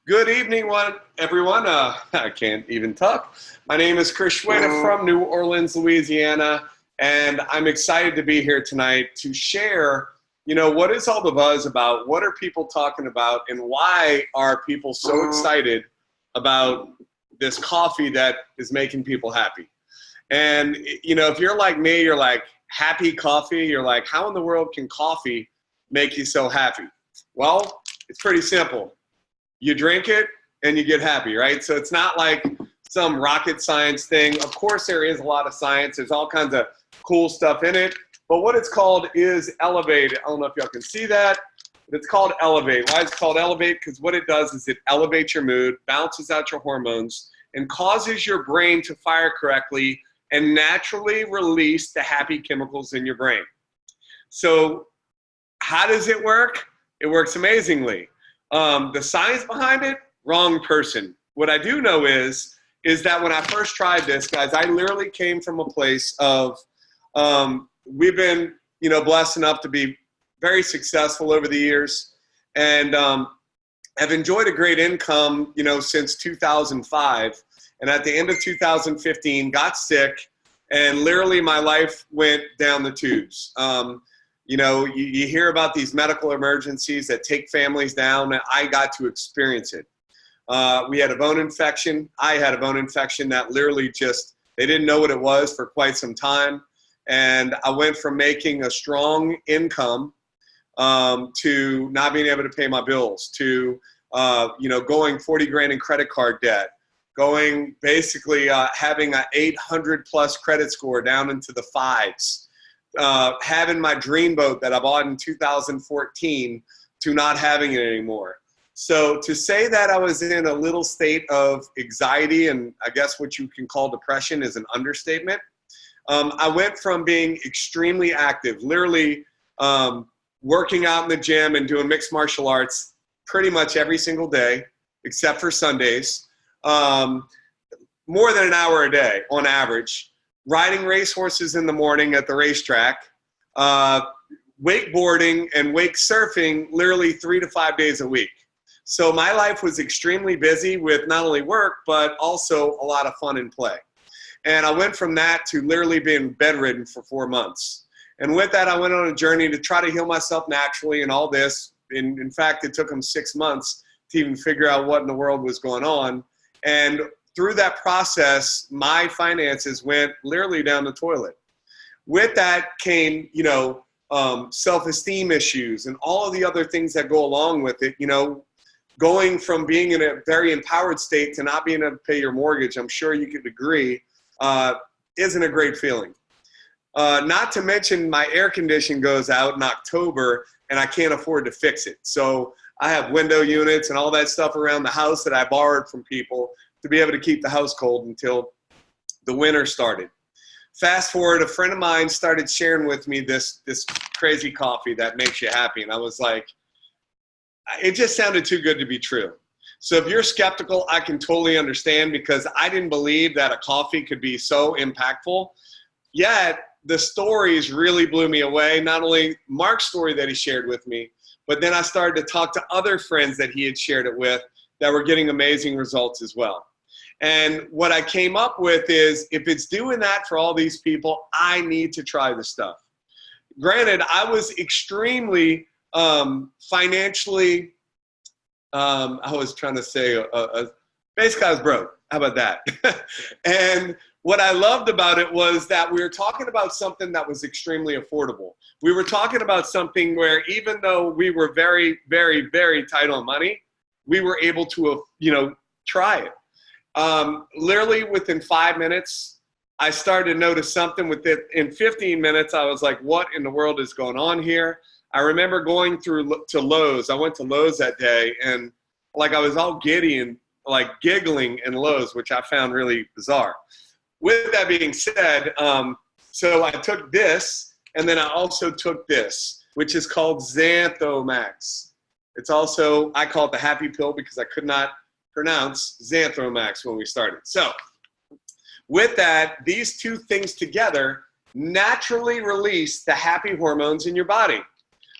Good evening, everyone. I can't even talk. My name is Chris Schweda from New Orleans, Louisiana, and I'm excited to be here tonight to share, what is all the buzz about? What are people talking about? And why are people so excited about this coffee that is making people happy? And, if you're like me, you're like, happy coffee. You're like, how in the world can coffee make you so happy? Well, it's pretty simple. You drink it and you get happy, right? So it's not like some rocket science thing. Of course, there is a lot of science. There's all kinds of cool stuff in it. But what it's called is Elevate. I don't know if y'all can see that, but it's called Elevate. Why is it called Elevate? Because what it does is it elevates your mood, balances out your hormones, and causes your brain to fire correctly and naturally release the happy chemicals in your brain. So how does it work? It works amazingly. The science behind it, wrong person. What I do know is that when I first tried this, guys, I literally came from a place of, we've been, blessed enough to be very successful over the years, and have enjoyed a great income, since 2005. And at the end of 2015, got sick, and literally my life went down the tubes. You hear about these medical emergencies that take families down, and I got to experience it. We had a bone infection. I had a bone infection that literally they didn't know what it was for quite some time. And I went from making a strong income to not being able to pay my bills, to, going 40 grand in credit card debt, going basically having an 800 plus credit score down into the fives. Having my dream boat that I bought in 2014 to not having it anymore. So to say that I was in a little state of anxiety, and I guess what you can call depression, is an understatement. I went from being extremely active, literally working out in the gym and doing mixed martial arts pretty much every single day, except for Sundays, more than an hour a day on average. Riding racehorses in the morning at the racetrack, wakeboarding and wake surfing literally 3 to 5 days a week. So my life was extremely busy with not only work, but also a lot of fun and play. And I went from that to literally being bedridden for 4 months. And with that, I went on a journey to try to heal myself naturally and all this. In fact, it took them 6 months to even figure out what in the world was going on. And through that process, my finances went literally down the toilet. With that came, self-esteem issues and all of the other things that go along with it. Going from being in a very empowered state to not being able to pay your mortgage, I'm sure you could agree, isn't a great feeling. Not to mention my air condition goes out in October and I can't afford to fix it. So I have window units and all that stuff around the house that I borrowed from people to be able to keep the house cold until the winter started. Fast forward, a friend of mine started sharing with me this crazy coffee that makes you happy. And I was like, it just sounded too good to be true. So if you're skeptical, I can totally understand, because I didn't believe that a coffee could be so impactful. Yet the stories really blew me away. Not only Mark's story that he shared with me, but then I started to talk to other friends that he had shared it with that were getting amazing results as well. And what I came up with is, if it's doing that for all these people, I need to try the stuff. Granted, I was extremely financially, I was trying to say, basically I was broke. How about that? And what I loved about it was that we were talking about something that was extremely affordable. We were talking about something where, even though we were very, very, very tight on money, we were able to, try it. Literally within 5 minutes, I started to notice something with it. In 15 minutes, I was like, what in the world is going on here? I remember going to Lowe's. I went to Lowe's that day, and I was all giddy and giggling in Lowe's, which I found really bizarre. With that being said, so I took this, and then I also took this, which is called Xanthomax. It's also, I call it the happy pill because I could not pronounce Xanthomax when we started. So with that, these two things together naturally release the happy hormones in your body.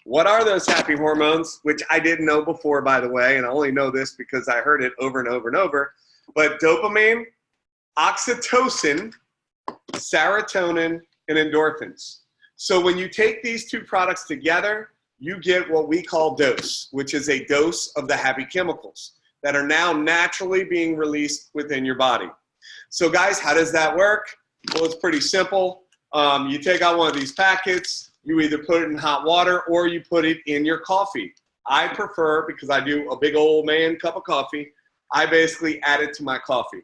What are those happy hormones? Which I didn't know before, by the way, and I only know this because I heard it over and over and over. But dopamine, oxytocin, serotonin, and endorphins. So when you take these two products together, you get what we call dose, which is a dose of the happy chemicals that are now naturally being released within your body. So guys, how does that work? Well, it's pretty simple. You take out one of these packets, you either put it in hot water or you put it in your coffee. I prefer, because I do a big old man cup of coffee, I basically add it to my coffee.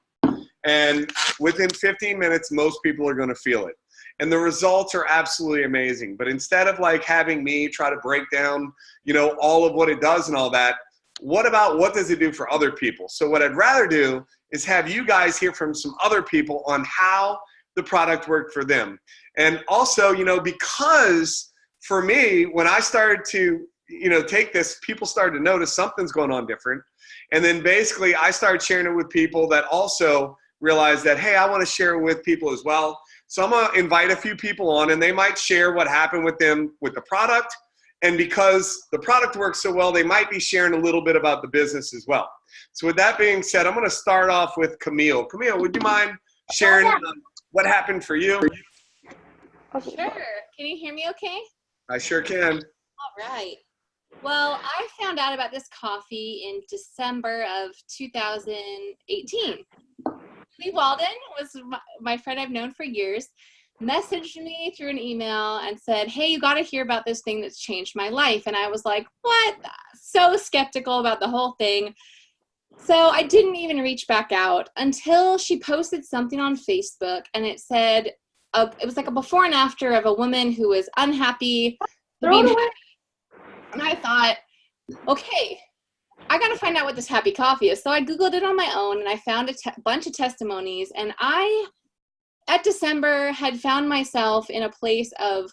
And within 15 minutes, most people are going to feel it. And the results are absolutely amazing. But instead of like having me try to break down, you know, all of what it does and all that, what does it do for other people? So what I'd rather do is have you guys hear from some other people on how the product worked for them. And also, you know, because for me, when I started to, you know, take this, people started to notice something's going on different. And then basically I started sharing it with people that also realized that, hey, I want to share it with people as well. So I'm going to invite a few people on and they might share what happened with them with the product. And because the product works so well, they might be sharing a little bit about the business as well. So with that being said, I'm going to start off with Camille. Camille, would you mind sharing what happened for you? Sure. Can you hear me okay? I sure can. All right. Well, I found out about this coffee in December of 2018. Lee Walden was my friend I've known for years, messaged me through an email and said, hey, you got to hear about this thing that's changed my life. And I was like, what? So skeptical about the whole thing. So I didn't even reach back out until she posted something on Facebook, and it said, it was like a before and after of a woman who was unhappy. Being happy. And I thought, okay, I got to find out what this happy coffee is. So I Googled it on my own and I found a bunch of testimonies. And I, at December, had found myself in a place of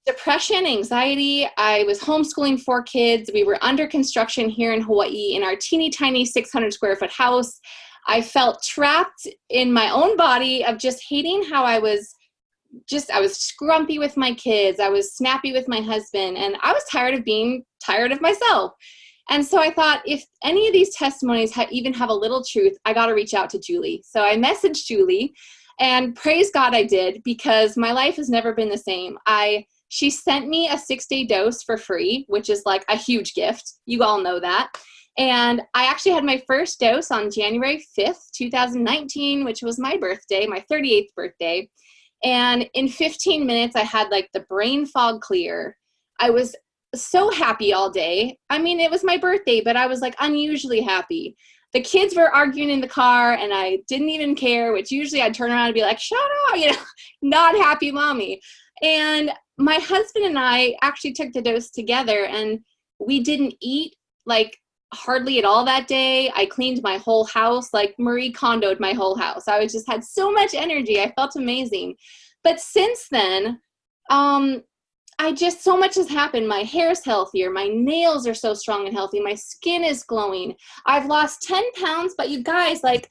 depression, anxiety. I was homeschooling 4 kids. We were under construction here in Hawaii in our teeny tiny 600 square foot house. I felt trapped in my own body of just hating how I was grumpy with my kids. I was snappy with my husband, and I was tired of being tired of myself. And so I thought, if any of these testimonies even have a little truth, I got to reach out to Julie. So I messaged Julie, and praise God I did, because my life has never been the same. She sent me a 6-day dose for free, which is like a huge gift. You all know that. And I actually had my first dose on January 5th, 2019, which was my birthday, my 38th birthday. And in 15 minutes, I had like the brain fog clear. I was so happy all day. I mean, it was my birthday, but I was like unusually happy. The kids were arguing in the car and I didn't even care, which usually I'd turn around and be like, shut up, you know, not happy mommy. And my husband and I actually took the dose together, and we didn't eat like hardly at all that day. I cleaned my whole house, like Marie Kondo'd my whole house. I just had so much energy. I felt amazing. But since then, so much has happened. My hair's healthier. My nails are so strong and healthy. My skin is glowing. I've lost 10 pounds, but you guys, like,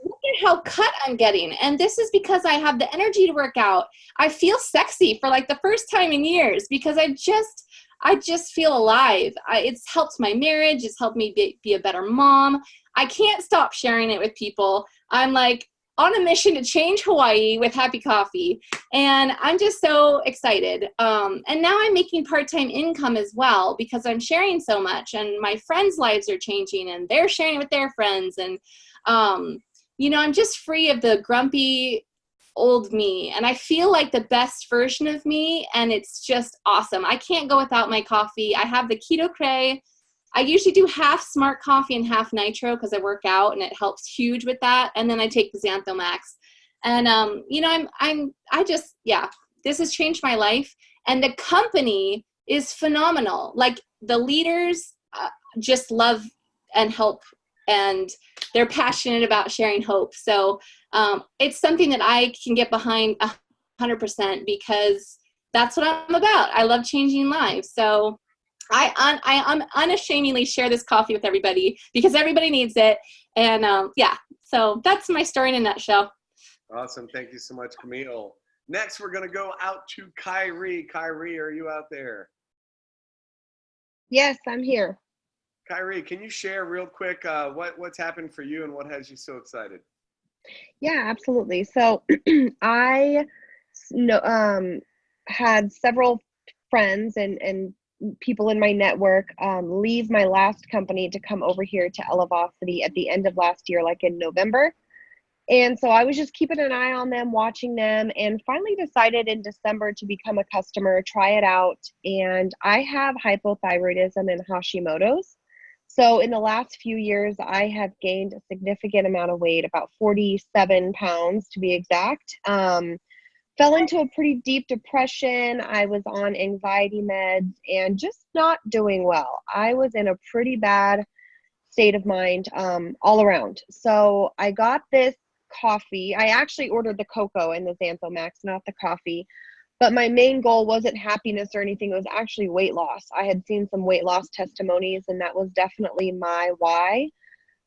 look at how cut I'm getting. And this is because I have the energy to work out. I feel sexy for like the first time in years because I just feel alive. It's helped my marriage. It's helped me be a better mom. I can't stop sharing it with people. I'm like on a mission to change Hawaii with Happy Coffee. And I'm just so excited. And now I'm making part-time income as well because I'm sharing so much, and my friends' lives are changing and they're sharing it with their friends. And, you know, I'm just free of the grumpy old me, and I feel like the best version of me, and it's just awesome. I can't go without my coffee. I have the Keto Cray. I usually do half smart coffee and half nitro because I work out and it helps huge with that. And then I take the Xanthomax. And you know, this has changed my life, and the company is phenomenal. Like the leaders just love and help, and they're passionate about sharing hope. So it's something that I can get behind 100% because that's what I'm about. I love changing lives. So I unashamedly share this coffee with everybody because everybody needs it. And yeah, so that's my story in a nutshell. Awesome. Thank you so much, Camille. Next, we're going to go out to Kyrie. Kyrie, are you out there? Yes, I'm here. Kyrie, can you share real quick what's happened for you and what has you so excited? Yeah, absolutely. So I know, had several friends and people in my network leave my last company to come over here to Elevacity at the end of last year, like in November. And so I was just keeping an eye on them, watching them, and finally decided in December to become a customer, try it out. And I have hypothyroidism and Hashimoto's. So in the last few years, I have gained a significant amount of weight, about 47 pounds to be exact. Fell into a pretty deep depression. I was on anxiety meds and just not doing well. I was in a pretty bad state of mind all around. So I got this coffee. I actually ordered the cocoa and the Xanthomax, not the coffee. But my main goal wasn't happiness or anything. It was actually weight loss. I had seen some weight loss testimonies, and that was definitely my why.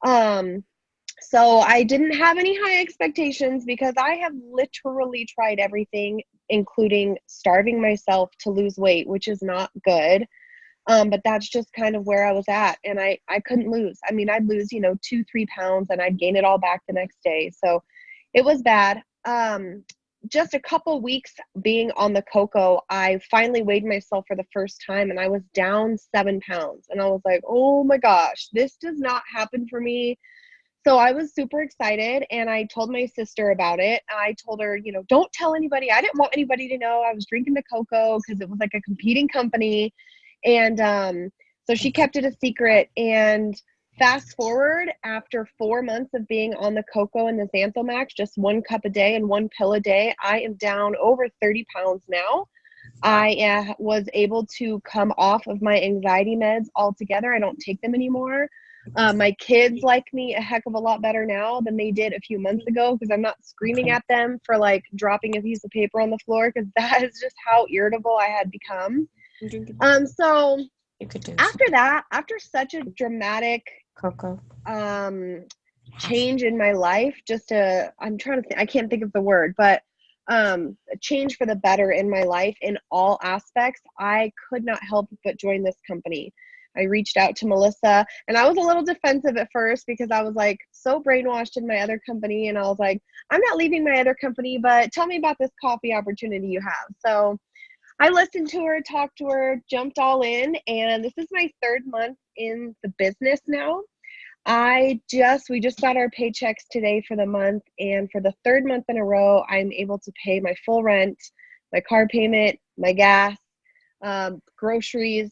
Um, so I didn't have any high expectations because I have literally tried everything, including starving myself to lose weight, which is not good. But that's just kind of where I was at. And I couldn't lose. I mean, I'd lose, 2, 3 pounds and I'd gain it all back the next day. So it was bad. Just a couple weeks being on the cocoa, I finally weighed myself for the first time and I was down 7 pounds. And I was like, oh my gosh, this does not happen for me. So I was super excited and I told my sister about it. I told her, don't tell anybody. I didn't want anybody to know I was drinking the cocoa because it was like a competing company. And so she kept it a secret. And fast forward, after 4 months of being on the cocoa and the Xanthomax, just 1 cup a day and 1 pill a day, I am down over 30 pounds now. I was able to come off of my anxiety meds altogether. I don't take them anymore. My kids like me a heck of a lot better now than they did a few months ago because I'm not screaming at them for like dropping a piece of paper on the floor because that is just how irritable I had become. So after that, after such a dramatic change in my life, I'm trying to think, I can't think of the word, but a change for the better in my life in all aspects, I could not help but join this company. I reached out to Melissa and I was a little defensive at first because I was like so brainwashed in my other company. And I was like, I'm not leaving my other company, but tell me about this coffee opportunity you have. So I listened to her, talked to her, jumped all in. And this is my 3rd month in the business now. We just got our paychecks today for the month. And for the 3rd month in a row, I'm able to pay my full rent, my car payment, my gas, groceries,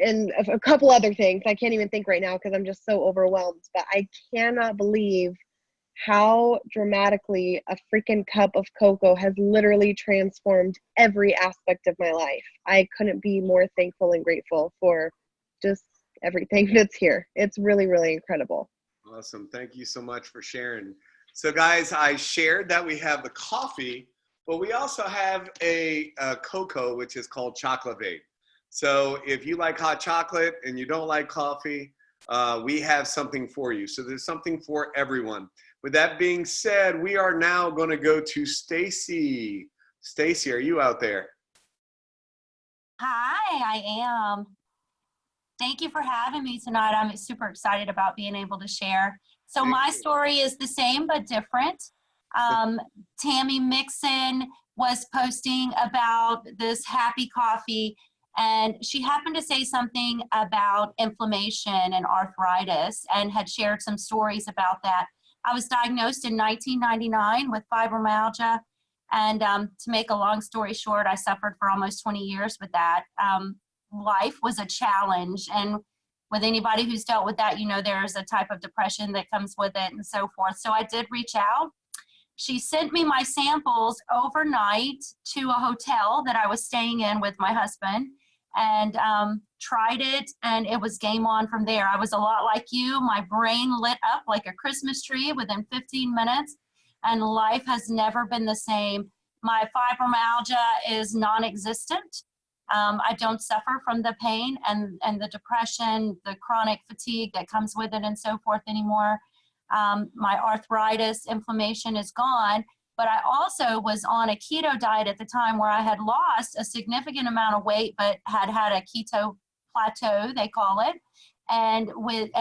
and a couple other things. I can't even think right now because I'm just so overwhelmed. But I cannot believe how dramatically a freaking cup of cocoa has literally transformed every aspect of my life. I couldn't be more thankful and grateful for just everything that's here. It's really, really incredible. Awesome. Thank you so much for sharing. So guys, I shared that we have the coffee, but we also have a cocoa, which is called Chocolavate. So if you like hot chocolate and you don't like coffee, we have something for you. So there's something for everyone. With that being said, we are now going to go to Stacy. Stacy, are you out there? Hi, I am. Thank you for having me tonight. I'm super excited about being able to share. So my story is the same but different. Tammy Mixon was posting about this happy coffee, and she happened to say something about inflammation and arthritis and had shared some stories about that. I was diagnosed in 1999 with fibromyalgia, and to make a long story short, I suffered for almost 20 years with that. Life was a challenge, and with anybody who's dealt with that, there's a type of depression that comes with it and so forth. So I did reach out. She sent me my samples overnight to a hotel that I was staying in with my husband, and tried it, and it was game on from there. I was a lot like you. My brain lit up like a Christmas tree within 15 minutes, and life has never been the same. My fibromyalgia is non-existent. I don't suffer from the pain and the depression, the chronic fatigue that comes with it and so forth anymore. My arthritis, inflammation is gone, but I also was on a keto diet at the time where I had lost a significant amount of weight, but had a keto plateau, they call it. And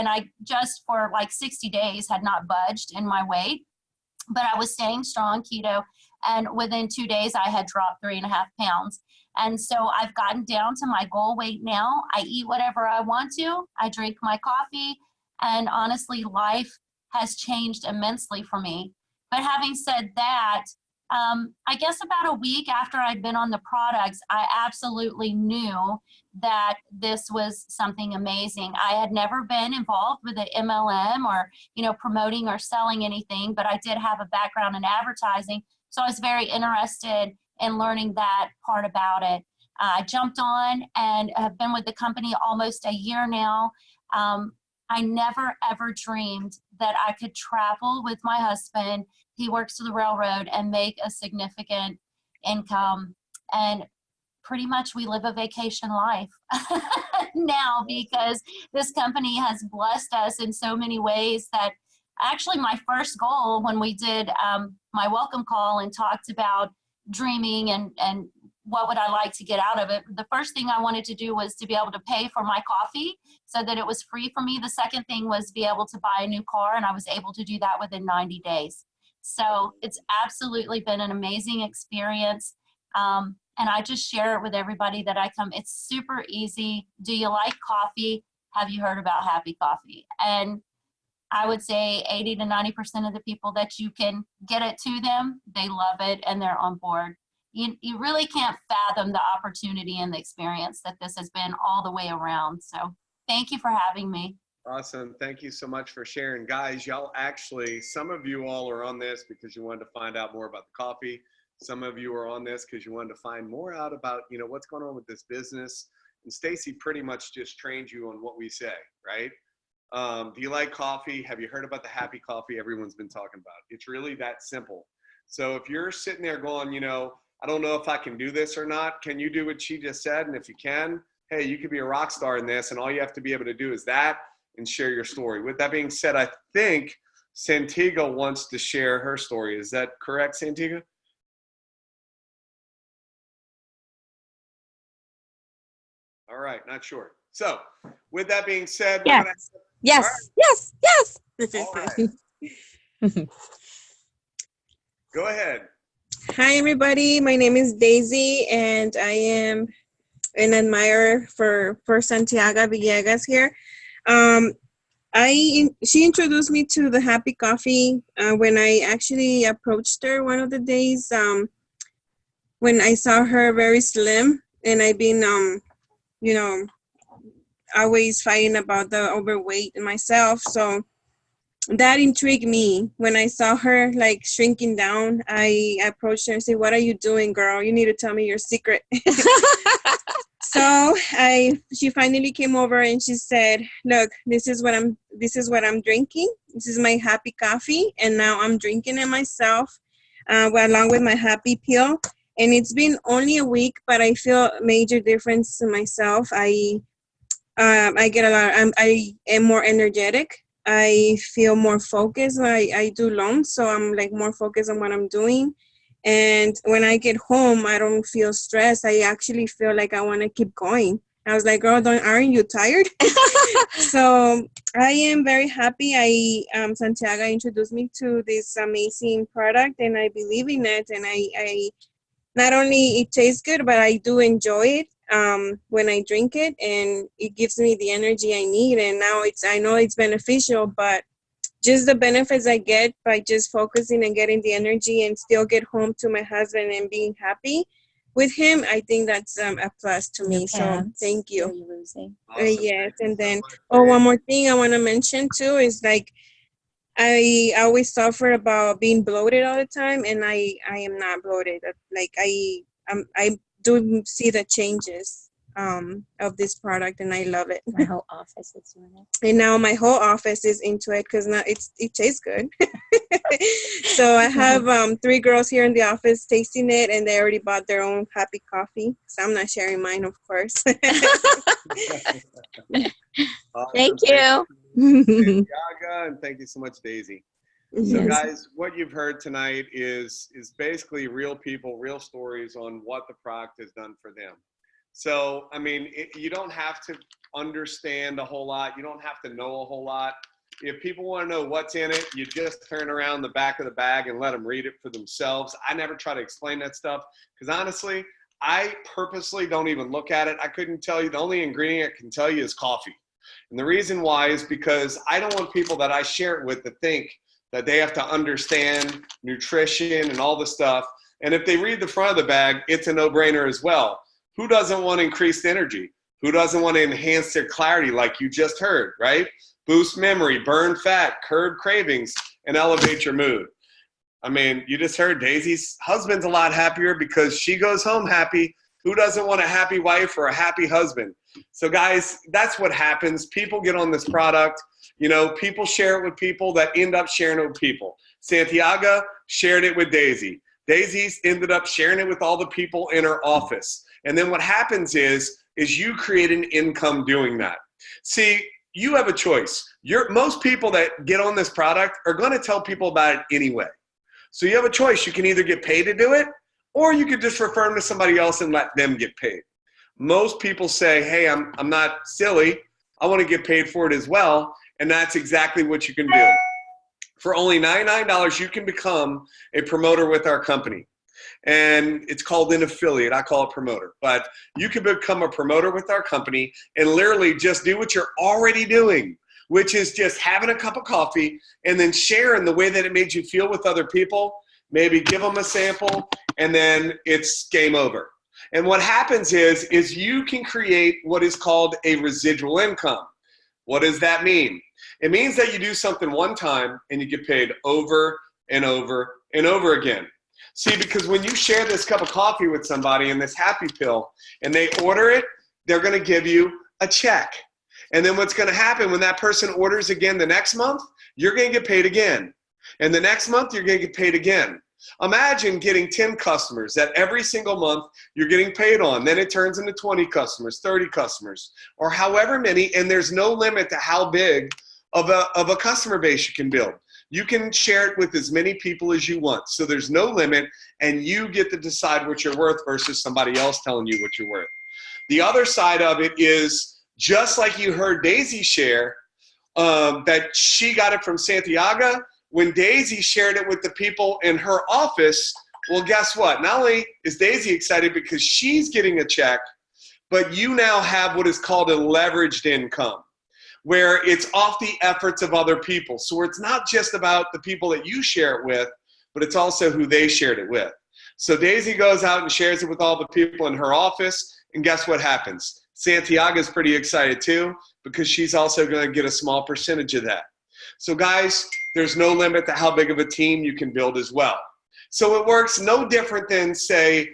I just for like 60 days had not budged in my weight, but I was staying strong keto. And within 2 days, I had dropped 3.5 pounds. And so I've gotten down to my goal weight now. I eat whatever I want to. I drink my coffee. And honestly, life has changed immensely for me. But having said that, I guess about a week after I'd been on the products, I absolutely knew that this was something amazing. I had never been involved with an MLM or, promoting or selling anything, but I did have a background in advertising. So I was very interested in learning that part about it. I jumped on and have been with the company almost a year now. I never ever dreamed that I could travel with my husband. He works for the railroad and make a significant income. And pretty much we live a vacation life now because this company has blessed us in so many ways that actually my first goal when we did my welcome call and talked about dreaming and what would I like to get out of it, the first thing I wanted to do was to be able to pay for my coffee so that it was free for me. The second thing was be able to buy a new car, and I was able to do that within 90 days. So it's absolutely been an amazing experience. And I just share it with everybody that I come. It's super easy. Do you like coffee? Have you heard about Happy Coffee? And I would say 80 to 90% of the people that you can get it to them, they love it and they're on board. You really can't fathom the opportunity and the experience that this has been all the way around. So thank you for having me. Awesome. Thank you so much for sharing. Guys, y'all actually, some of you all are on this because you wanted to find out more about the coffee. Some of you are on this because you wanted to find more out about, what's going on with this business. And Stacy pretty much just trained you on what we say, right? Do you like coffee? Have you heard about the Happy Coffee everyone's been talking about? It's really that simple. So if you're sitting there going, I don't know if I can do this or not, can you do what she just said? And if you can, hey, you could be a rock star in this, and all you have to be able to do is that and share your story. With that being said, I think Santiago wants to share her story. Is that correct, Santiago? All right, not sure. So with that being said, yes. All right. Go ahead. Hi, everybody. My name is Daisy, and I am an admirer for Santiago Villegas here. She introduced me to the Happy Coffee when I actually approached her one of the days when I saw her very slim, and I've been always fighting about the overweight myself. So that intrigued me. When I saw her like shrinking down, I approached her and said, "What are you doing, girl? You need to tell me your secret." So she finally came over and she said, "Look, this is what I'm drinking. This is my Happy Coffee, and now I'm drinking it myself, along with my Happy Pill. And it's been only a week, but I feel a major difference in myself. I get a lot. I am more energetic. I feel more focused when I do loans, so I'm like more focused on what I'm doing. And when I get home, I don't feel stressed. I actually feel like I want to keep going." I was like, "Girl, aren't you tired?" So I am very happy. Santiago introduced me to this amazing product, and I believe in it. And I not only it tastes good, but I do enjoy it when I drink it, and it gives me the energy I need. And now I know it's beneficial, but just the benefits I get by just focusing and getting the energy and still get home to my husband and being happy with him, I think that's a plus to me. So thank you. Awesome. Yes, and then one more thing I want to mention too is like I always suffer about being bloated all the time, and I am not bloated. Like I do see the changes of this product, and I love it. My whole office is doing it. And now my whole office is into it because now it tastes good. So I have 3 girls here in the office tasting it, and they already bought their own Happy Coffee. So I'm not sharing mine, of course. Awesome. Thank you. Santiago, and thank you so much, Daisy. So Yes. guys, what you've heard tonight is basically real people, real stories on what the product has done for them. So, I mean, you don't have to understand a whole lot. You don't have to know a whole lot. If people want to know what's in it, you just turn around the back of the bag and let them read it for themselves. I never try to explain that stuff because honestly, I purposely don't even look at it. I couldn't tell you. The only ingredient I can tell you is coffee. And the reason why is because I don't want people that I share it with to think that they have to understand nutrition and all the stuff. And if they read the front of the bag, it's a no-brainer as well. Who doesn't want increased energy? Who doesn't want to enhance their clarity like you just heard, right? Boost memory, burn fat, curb cravings, and elevate your mood. I mean, you just heard Daisy's husband's a lot happier because she goes home happy. Who doesn't want a happy wife or a happy husband? So guys, that's what happens. People get on this product. You know, people share it with people that end up sharing it with people. Santiago shared it with Daisy. Daisy's ended up sharing it with all the people in her office. And then what happens is you create an income doing that. See, you have a choice. Most people that get on this product are going to tell people about it anyway. So you have a choice. You can either get paid to do it, or you could just refer them to somebody else and let them get paid. Most people say, hey, I'm not silly. I want to get paid for it as well. And that's exactly what you can do. For only $99, you can become a promoter with our company. And it's called an affiliate. I call it promoter. But you can become a promoter with our company and literally just do what you're already doing, which is just having a cup of coffee and then sharing the way that it made you feel with other people. Maybe give them a sample, and then it's game over. And what happens is you can create what is called a residual income. What does that mean? It means that you do something one time and you get paid over and over and over again. See, because when you share this cup of coffee with somebody and this happy pill and they order it, they're going to give you a check. And then what's going to happen when that person orders again the next month, you're going to get paid again. And the next month, you're going to get paid again. Imagine getting 10 customers that every single month you're getting paid on. Then it turns into 20 customers, 30 customers, or however many, and there's no limit to how big of a customer base you can build. You can share it with as many people as you want. So there's no limit, and you get to decide what you're worth versus somebody else telling you what you're worth. The other side of it is, just like you heard Daisy share, that she got it from Santiago. When Daisy shared it with the people in her office, well, guess what? Not only is Daisy excited because she's getting a check, but you now have what is called a leveraged income, where it's off the efforts of other people. So it's not just about the people that you share it with, but it's also who they shared it with. So Daisy goes out and shares it with all the people in her office, and guess what happens? Santiago's pretty excited too, because she's also going to get a small percentage of that. So guys, there's no limit to how big of a team you can build as well. So it works no different than, say,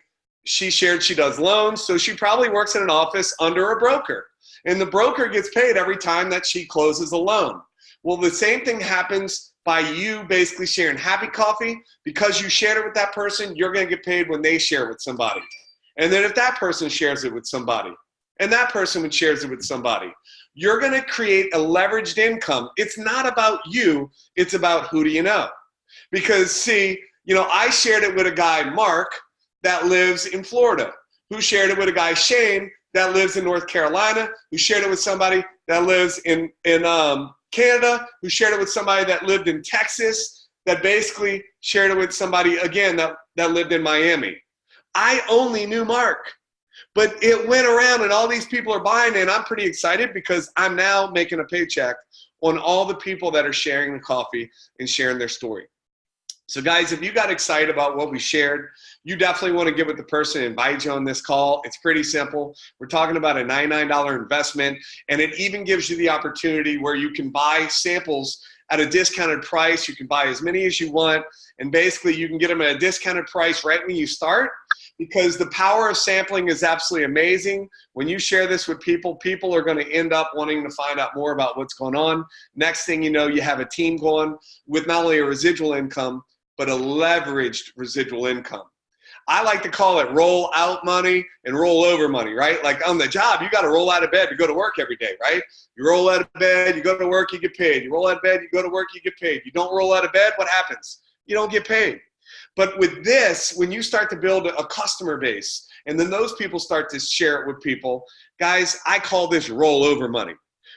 she shared she does loans, so she probably works in an office under a broker. And the broker gets paid every time that she closes a loan. Well, the same thing happens by you basically sharing happy coffee. Because you shared it with that person, you're going to get paid when they share it with somebody. And then if that person shares it with somebody, and that person shares it with somebody, you're going to create a leveraged income. It's not about you. It's about who do you know. Because, see, you know, I shared it with a guy, Mark, that lives in Florida, who shared it with a guy, Shane, that lives in North Carolina, who shared it with somebody that lives in Canada, who shared it with somebody that lived in Texas, that basically shared it with somebody, again, that lived in Miami. I only knew Mark. But it went around and all these people are buying it, and I'm pretty excited because I'm now making a paycheck on all the people that are sharing the coffee and sharing their story. So guys, if you got excited about what we shared, you definitely want to get with the person and invite you on this call. It's pretty simple. We're talking about a $99 investment, and it even gives you the opportunity where you can buy samples at a discounted price. You can buy as many as you want, and basically you can get them at a discounted price right when you start, because the power of sampling is absolutely amazing. When you share this with people, people are going to end up wanting to find out more about what's going on. Next thing you know, you have a team going with not only a residual income, but a leveraged residual income. I like to call it roll out money and roll over money, right? Like on the job, you got to roll out of bed to go to work every day, right? You roll out of bed, you go to work, you get paid. You roll out of bed, you go to work, you get paid. You don't roll out of bed, what happens? You don't get paid. But with this, when you start to build a customer base, and then those people start to share it with people, guys, I call this rollover money.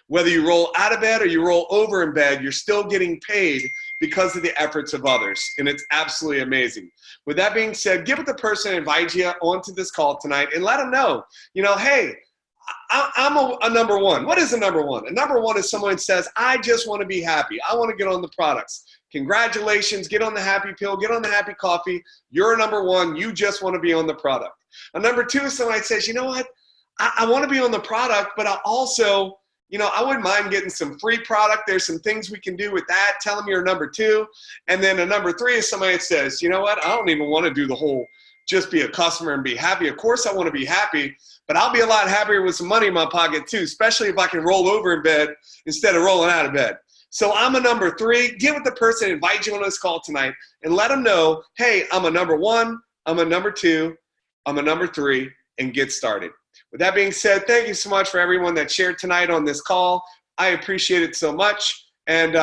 Whether you roll out of bed or you roll over in bed, you're still getting paid because of the efforts of others, and it's absolutely amazing. With that being said, give it the person who invited you onto this call tonight and let them know, hey, I'm a number one. What is a number one? A number one is someone that says, I just want to be happy. I want to get on the products. Congratulations, get on the happy pill, get on the happy coffee. You're a number one. You just want to be on the product. A number two is someone that says, you know what? I want to be on the product, but I also, I wouldn't mind getting some free product. There's some things we can do with that. Tell them you're a number two. And then a number three is somebody that says, you know what? I don't even want to do the whole just be a customer and be happy. Of course I want to be happy, but I'll be a lot happier with some money in my pocket too, especially if I can roll over in bed instead of rolling out of bed. So I'm a number three. Get with the person, invite you on this call tonight, and let them know, hey, I'm a number one, I'm a number two, I'm a number three, and get started. With that being said, thank you so much for everyone that shared tonight on this call. I appreciate it so much. And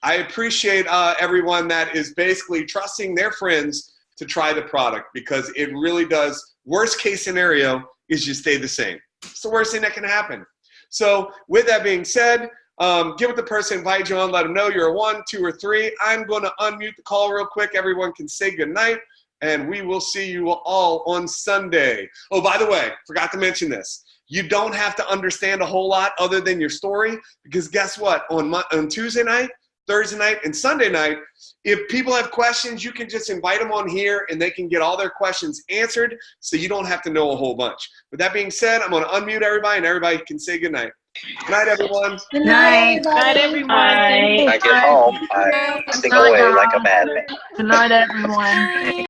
I appreciate everyone that is basically trusting their friends to try the product, because it really does. Worst case scenario is you stay the same. It's the worst thing that can happen. So with that being said, give it the person, invite you on, let them know you're a 1, 2, or 3. I'm going to unmute the call real quick. Everyone can say goodnight, and we will see you all on Sunday. Oh, by the way, forgot to mention this. You don't have to understand a whole lot other than your story, because guess what? On Tuesday night, Thursday night, and Sunday night, if people have questions, you can just invite them on here and they can get all their questions answered, so you don't have to know a whole bunch. With that being said, I'm going to unmute everybody and everybody can say goodnight. Good night, everyone. Good night, everybody. everybody. When I get home, I sing away like a madman. Good night, everyone.